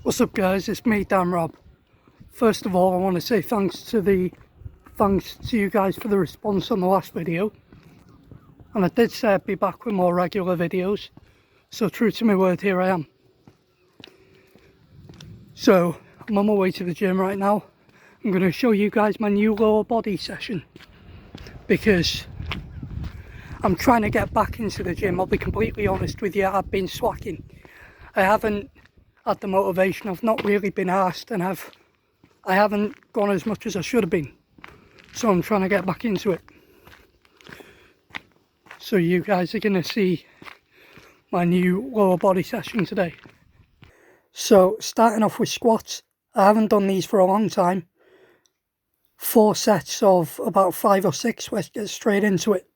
What's up guys, it's me Dan Rob. First of all I want to say thanks to you guys for the response on the last video. And I did say I'd be back with more regular videos. So true to my word, here I am. So I'm on my way to the gym right now. I'm going to show you guys my new lower body session. Because I'm trying to get back into the gym. I'll be completely honest with you, I've been slacking. I haven't had the motivation, I've not really been asked, and I haven't gone as much as I should have been. So I'm trying to get back into it. So you guys are going to see my new lower body session today. So starting off with squats. I haven't done these for a long time. 4 sets of about 5 or 6. Let's get straight into it.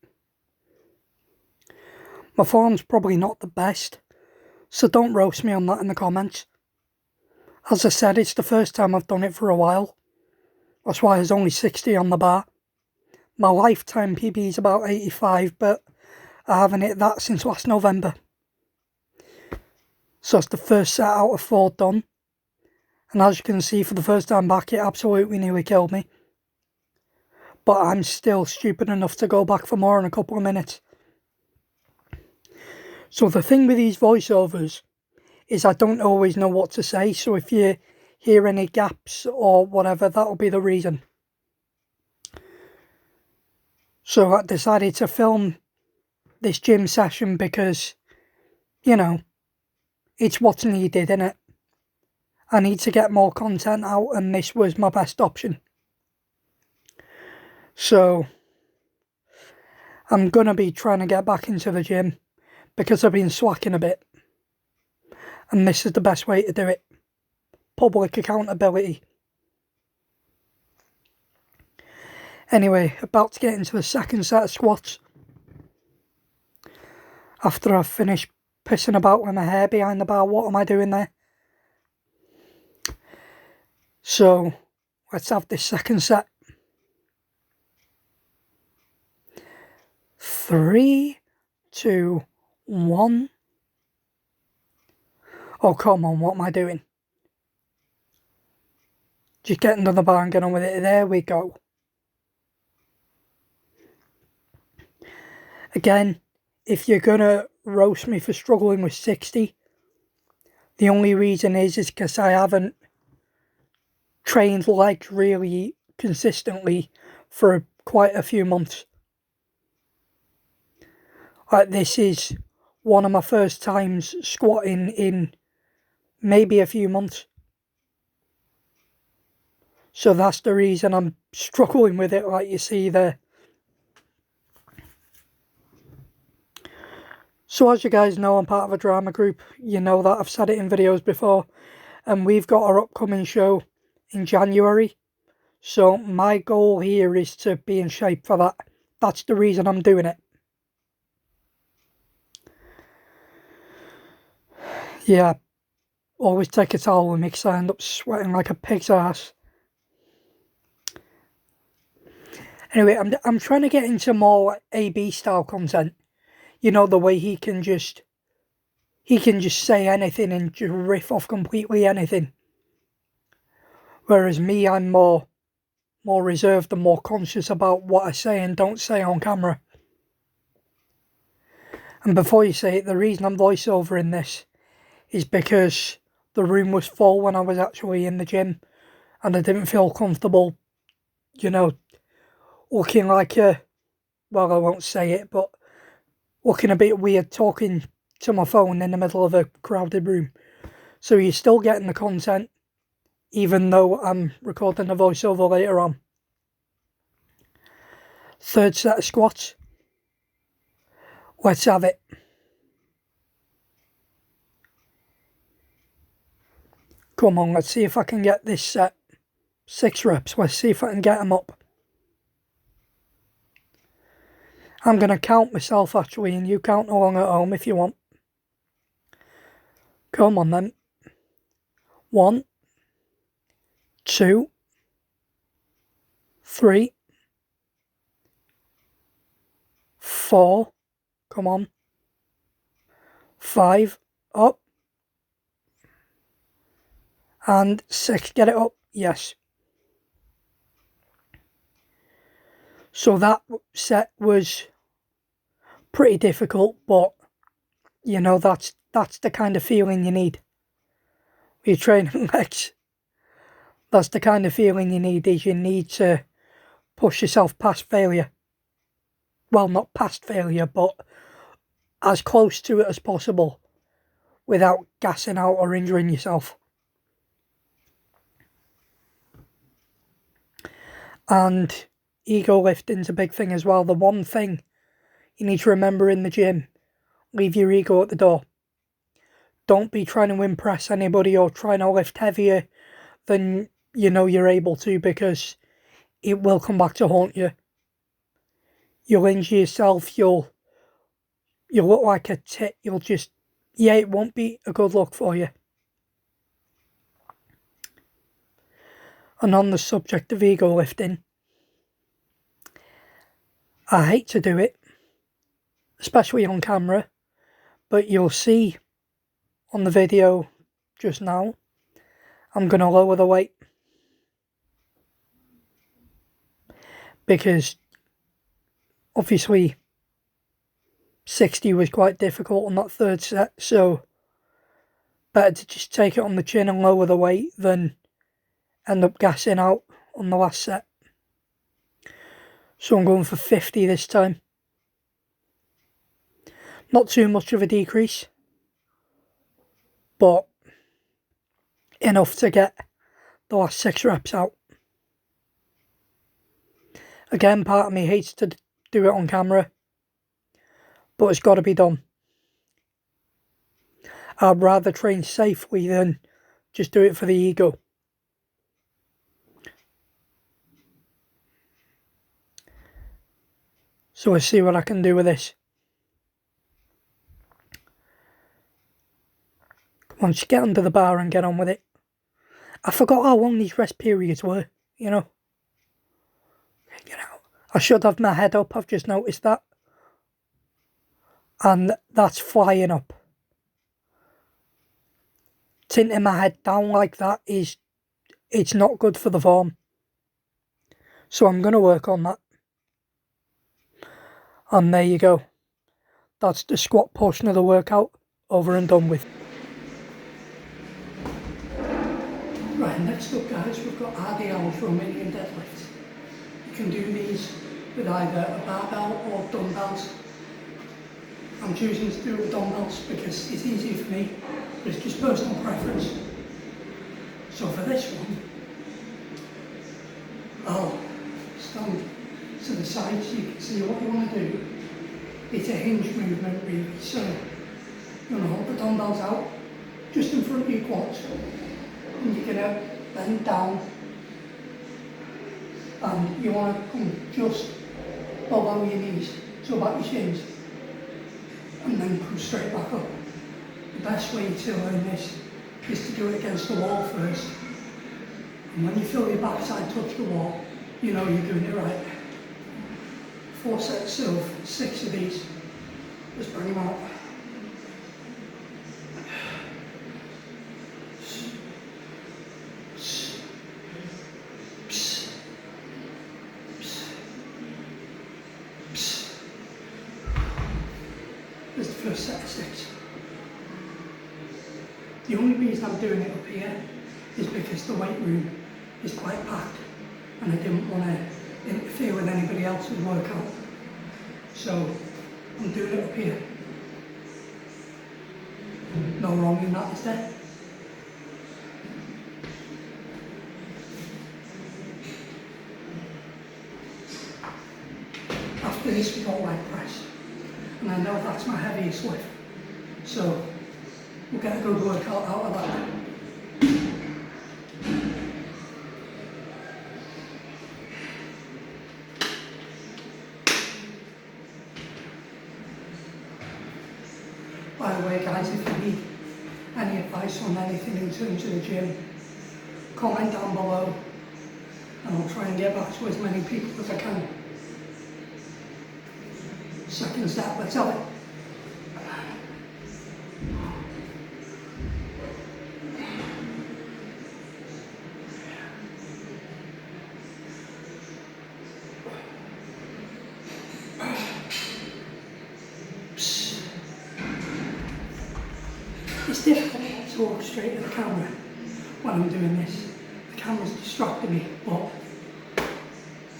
My form's probably not the best, so don't roast me on that in the comments. As I said, it's the first time I've done it for a while. That's why there's only 60 on the bar. My lifetime PB is about 85, but I haven't hit that since last November. So it's the first set out of 4 done. And as you can see, for the first time back, it absolutely nearly killed me. But I'm still stupid enough to go back for more in a couple of minutes. So the thing with these voiceovers is I don't always know what to say. So if you hear any gaps or whatever, that'll be the reason. So I decided to film this gym session because, you know, it's what's needed, innit? I need to get more content out and this was my best option. So I'm going to be trying to get back into the gym because I've been slacking a bit. And this is the best way to do it. Public accountability. Anyway, about to get into the second set of squats. After I've finished pissing about with my hair behind the bar, what am I doing there? So, let's have this second set. 3, 2, 1. Oh, come on, what am I doing? Just get into the bar and get on with it. There we go. Again, if you're going to roast me for struggling with 60, the only reason is because I haven't trained legs really consistently for quite a few months. Like, this is one of my first times squatting in maybe a few months. So that's the reason I'm struggling with it, like you see there. So as you guys know, I'm part of a drama group. You know that, I've said it in videos before. And we've got our upcoming show in January. So my goal here is to be in shape for that. That's the reason I'm doing it. Yeah, always take a towel with me because I end up sweating like a pig's ass. Anyway, I'm trying to get into more AB style content. You know, the way he can just say anything and just riff off completely anything. Whereas me, I'm more reserved and more conscious about what I say and don't say on camera. And before you say it, the reason I'm voiceovering this is because the room was full when I was actually in the gym and I didn't feel comfortable, you know, looking like well, I won't say it, but looking a bit weird talking to my phone in the middle of a crowded room. So you're still getting the content, even though I'm recording a voiceover later on. Third set of squats. Let's have it. Come on, let's see if I can get this set. 6 reps, let's see if I can get them up. I'm going to count myself actually, and you count along at home if you want. Come on then. 1, 2, 3, 4, come on. 5, up. And 6, get it up, yes. So that set was pretty difficult, but you know, that's the kind of feeling you need when you're training legs. That's the kind of feeling you need, is you need to push yourself past failure. Well, not past failure, but as close to it as possible without gassing out or injuring yourself. And ego lifting's a big thing as well. The one thing you need to remember in the gym, leave your ego at the door. Don't be trying to impress anybody or trying to lift heavier than you know you're able to, because it will come back to haunt you. You'll injure yourself, you'll look like a tit, you'll just, yeah, it won't be a good look for you. And on the subject of ego lifting, I hate to do it, especially on camera, but you'll see on the video just now, I'm going to lower the weight. Because obviously 60 was quite difficult on that third set, so better to just take it on the chin and lower the weight than end up gassing out on the last set. So I'm going for 50 this time. Not too much of a decrease, but enough to get the last 6 reps out. Again, part of me hates to do it on camera, but it's got to be done. I'd rather train safely than just do it for the ego. So let's see what I can do with this. Come on, just get under the bar and get on with it. I forgot how long these rest periods were, you know. Get out. I should have my head up, I've just noticed that. And that's flying up. Tinting my head down like that it's not good for the form. So I'm going to work on that. And there you go. That's the squat portion of the workout over and done with. Right, next up guys, we've got RDLs, Romanian deadlifts. You can do these with either a barbell or dumbbells. I'm choosing to do it with dumbbells because it's easier for me, but it's just personal preference. So for this one, I'll stand to the side so you can see what you want to do. It's a hinge movement really, so you want to hold the dumbbells out just in front of your quads, and you're going to bend down, and you want to come just below your knees, so about your shins, and then come straight back up. The best way to learn this is to do it against the wall first, and when you feel your backside touch the wall, you know you're doing it right. 4 sets of 6 of these. Just bring them out. There's the first set of 6. The only reason I'm doing it up here is because the weight room is quite packed and I didn't want to interfere with anybody else's workout. So I'm doing it up here. No wrong in that, is there? After this we got leg press, and I know that's my heaviest lift, so we'll get a good workout out of that. By the way guys, if you need any advice on anything in terms of the gym, comment down below and I'll try and get back to as many people as I can. Second step, let's have it. It's difficult to talk straight at the camera when I'm doing this. The camera's distracting me, but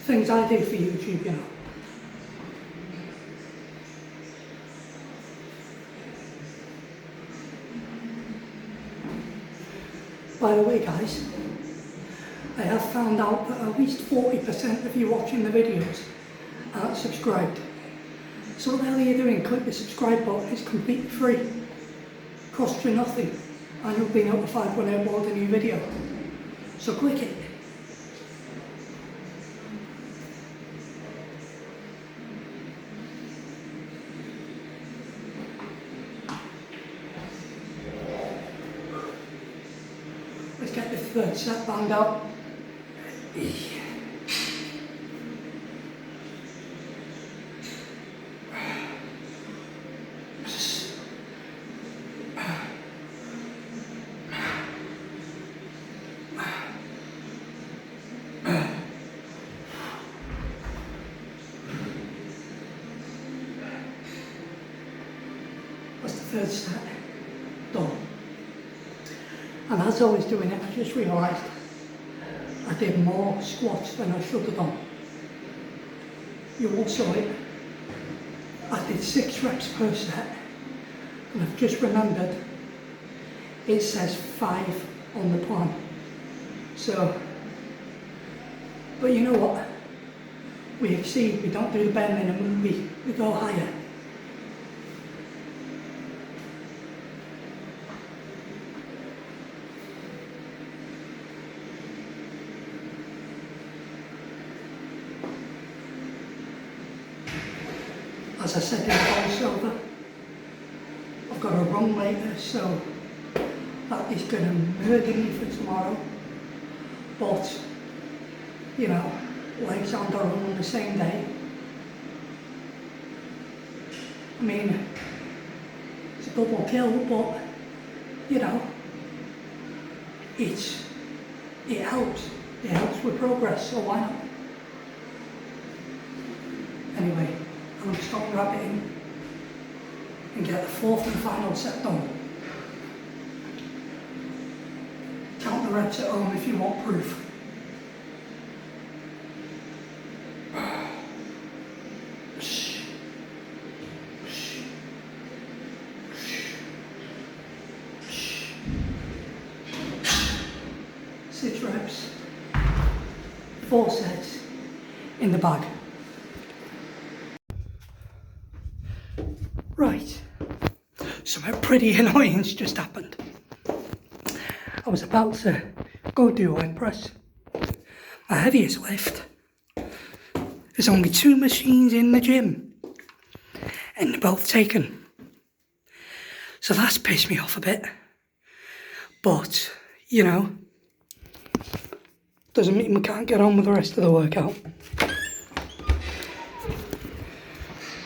things I do for YouTube, you know. By the way guys, I have found out that at least 40% of you watching the videos aren't subscribed. So what the hell are you doing? Click the subscribe button, it's completely free. Costs you nothing, and you'll be notified when I upload a new video. So click it. Let's get the third set banged out. That's the third set done. And as I was doing it, I just realised I did more squats than I should have done. You all saw it. I did 6 reps per set, and I've just remembered it says 5 on the plan. So, but you know what? We exceed, we don't do the bare minimum, we go higher. As I said in the voiceover, I've got a run later, so that is going to murder me for tomorrow. But, you know, legs and a run on the same day. I mean, it's a double kill, but, you know, it helps. It helps with progress, so why not? Anyway, I'm going to stop rabbiting and get the 4th and final set done. Count the reps at home if you want proof. Six reps, 4 sets in the bag. Right, something pretty annoying's just happened. I was about to go do a leg press. My heaviest lift. There's only 2 machines in the gym, and they're both taken. So that's pissed me off a bit. But, you know, doesn't mean we can't get on with the rest of the workout.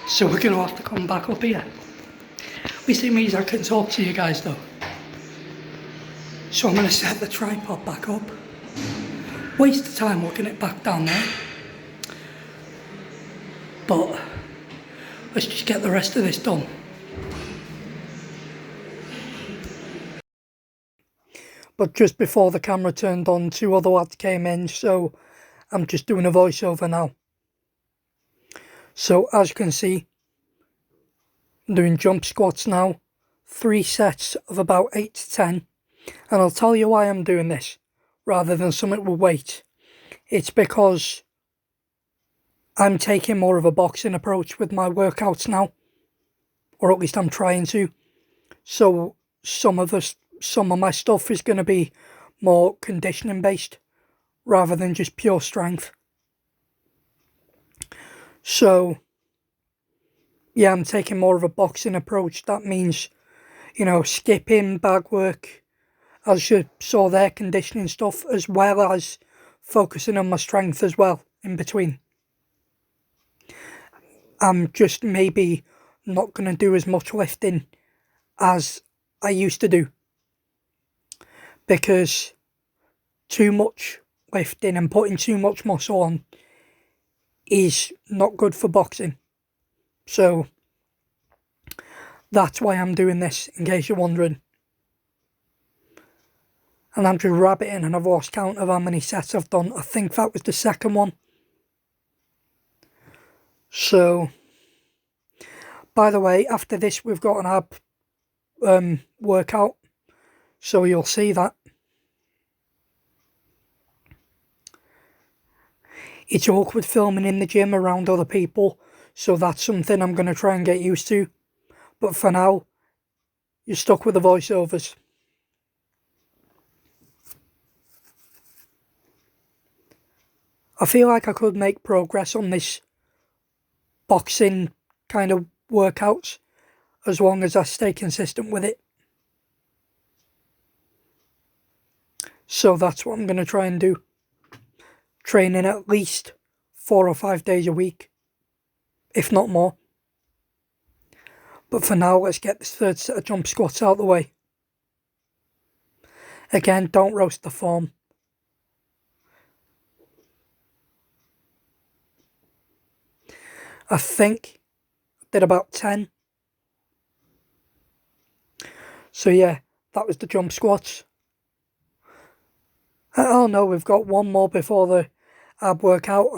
So we're going to have to come back up here. At least it means I can talk to you guys though. So I'm going to set the tripod back up. Waste of time looking it back down there. But let's just get the rest of this done. But just before the camera turned on, 2 other lads came in, so I'm just doing a voiceover now. So as you can see, I'm doing jump squats now, 3 sets of about 8 to 10, and I'll tell you why I'm doing this, rather than something with weight. It's because I'm taking more of a boxing approach with my workouts now, or at least I'm trying to. So some of my stuff is going to be more conditioning based, rather than just pure strength. So, yeah, I'm taking more of a boxing approach. That means, you know, skipping bag work, as you saw there, conditioning stuff, as well as focusing on my strength as well, in between. I'm just maybe not going to do as much lifting as I used to do. Because too much lifting and putting too much muscle on is not good for boxing. So that's why I'm doing this, in case you're wondering. And I'm just rabbiting and I've lost count of how many sets I've done. I think that was the second one. So, by the way, after this we've got an ab workout. So you'll see that. It's awkward filming in the gym around other people. So that's something I'm going to try and get used to. But for now, you're stuck with the voiceovers. I feel like I could make progress on this boxing kind of workouts as long as I stay consistent with it. So that's what I'm going to try and do. Training at least 4 or 5 days a week, if not more. But for now, let's get this third set of jump squats out of the way. Again, don't roast the form. I think I did about 10. So yeah, that was the jump squats. Oh no, we've got one more before the ab workout.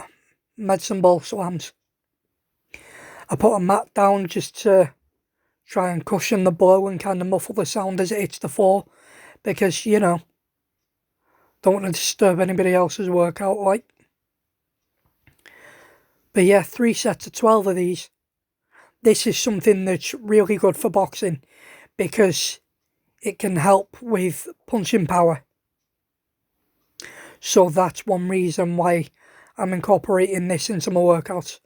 Medicine ball slams. I put a mat down just to try and cushion the blow and kind of muffle the sound as it hits the floor. Because, you know, don't want to disturb anybody else's workout, like. But yeah, 3 sets of 12 of these. This is something that's really good for boxing because it can help with punching power. So that's one reason why I'm incorporating this into my workouts.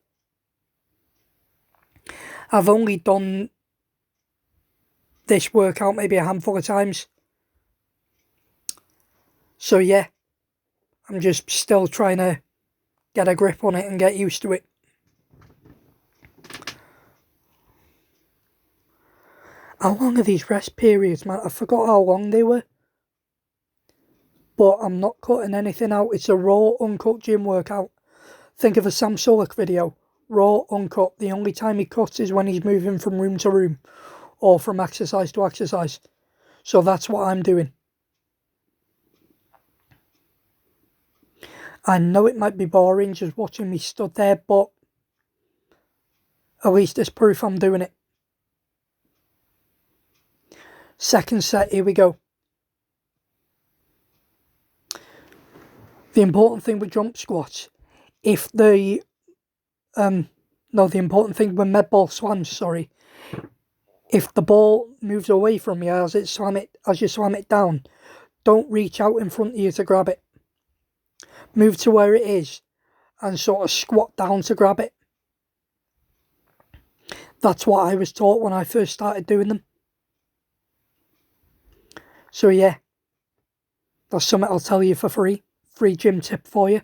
I've only done this workout maybe a handful of times. So yeah, I'm just still trying to get a grip on it and get used to it. How long are these rest periods, man? I forgot how long they were. But I'm not cutting anything out. It's a raw, uncut gym workout. Think of a Sam Sulek video. Raw, uncut. The only time he cuts is when he's moving from room to room. Or from exercise to exercise. So that's what I'm doing. I know it might be boring just watching me stood there, but at least it's proof I'm doing it. Second set, here we go. The important thing with jump squats, the important thing with med ball slams, sorry. If the ball moves away from you as you slam it down, don't reach out in front of you to grab it. Move to where it is and sort of squat down to grab it. That's what I was taught when I first started doing them. So yeah, that's something I'll tell you for free. Free gym tip for you.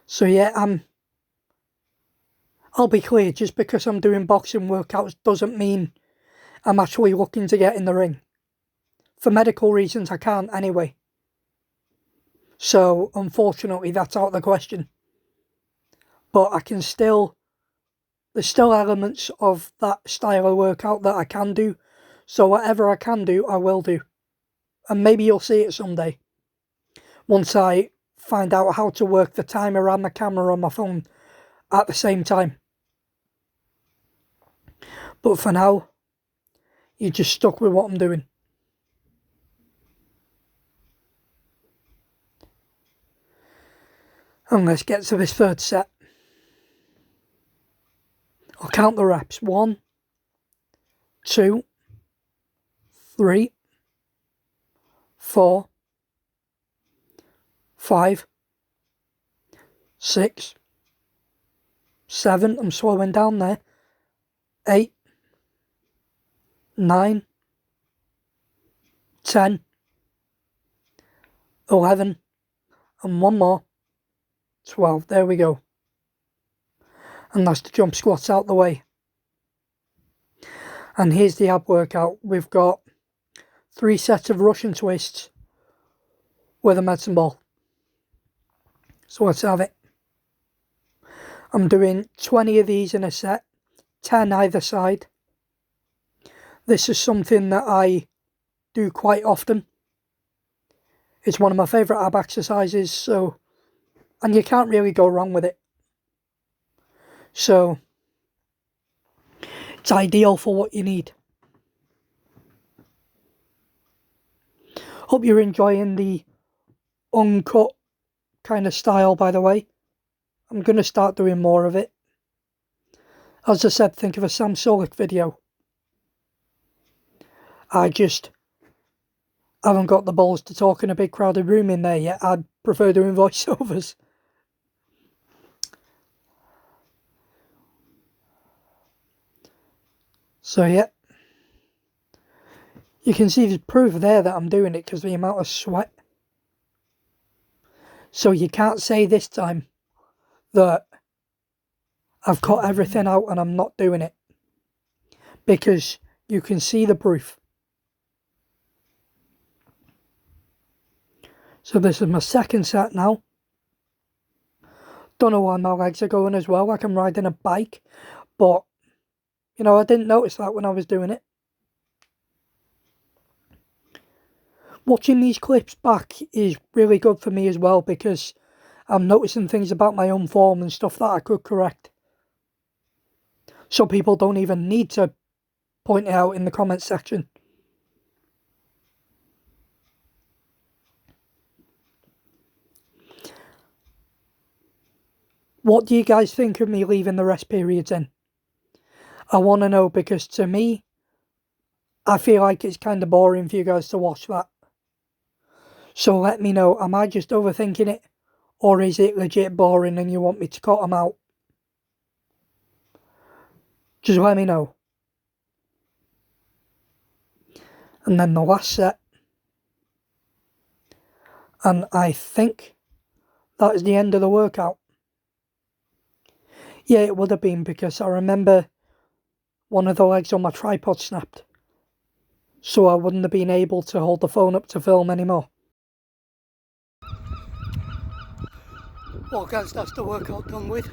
So yeah, I'll be clear, just because I'm doing boxing workouts doesn't mean I'm actually looking to get in the ring. For medical reasons, I can't anyway. So, unfortunately, that's out of the question. But there's still elements of that style of workout that I can do. So whatever I can do, I will do. And maybe you'll see it someday. Once I find out how to work the timer and the camera on my phone at the same time. But for now, you're just stuck with what I'm doing. And let's get to this third set. I'll count the reps. 1, 2, 3, 4, 5, 6, 7, I'm slowing down there, 8, 9, 10, 11, and one more, 12, there we go. And that's the jump squats out the way. And here's the ab workout. We've got 3 sets of Russian twists with a medicine ball. So let's have it. I'm doing 20 of these in a set, 10 either side. This is something that I do quite often. It's one of my favourite ab exercises, so, and you can't really go wrong with it. So it's ideal for what you need. Hope you're enjoying the uncut kind of style, by the way. I'm going to start doing more of it. As I said, think of a Sam Sulek video. I just haven't got the balls to talk in a big crowded room in there yet. I'd prefer doing voiceovers. So yeah. You can see there's proof there that I'm doing it because of the amount of sweat. So you can't say this time that I've cut everything out and I'm not doing it, because you can see the proof. So this is my second set now. Don't know why my legs are going as well, like I'm riding a bike, but you know, I didn't notice that when I was doing it. Watching these clips back is really good for me as well, because I'm noticing things about my own form and stuff that I could correct. So people don't even need to point it out in the comments section. What do you guys think of me leaving the rest periods in? I want to know, because to me, I feel like it's kind of boring for you guys to watch that. So let me know, am I just overthinking it? Or is it legit boring and you want me to cut them out? Just let me know. And then the last set. And I think that is the end of the workout. Yeah, it would have been, because I remember one of the legs on my tripod snapped. So I wouldn't have been able to hold the phone up to film anymore. Well guys, that's the workout done with.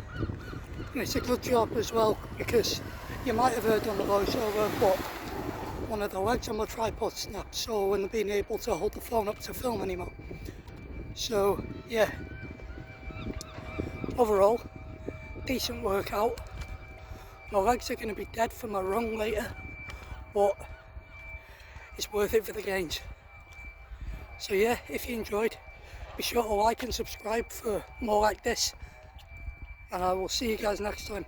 And it's a good job as well, because you might have heard on the voiceover, but one of the legs on my tripod snapped, so I wouldn't have been able to hold the phone up to film anymore. So yeah, overall, decent workout. My legs are going to be dead for my run later, but it's worth it for the gains. So yeah, if you enjoyed, be sure to like and subscribe for more like this, and I will see you guys next time.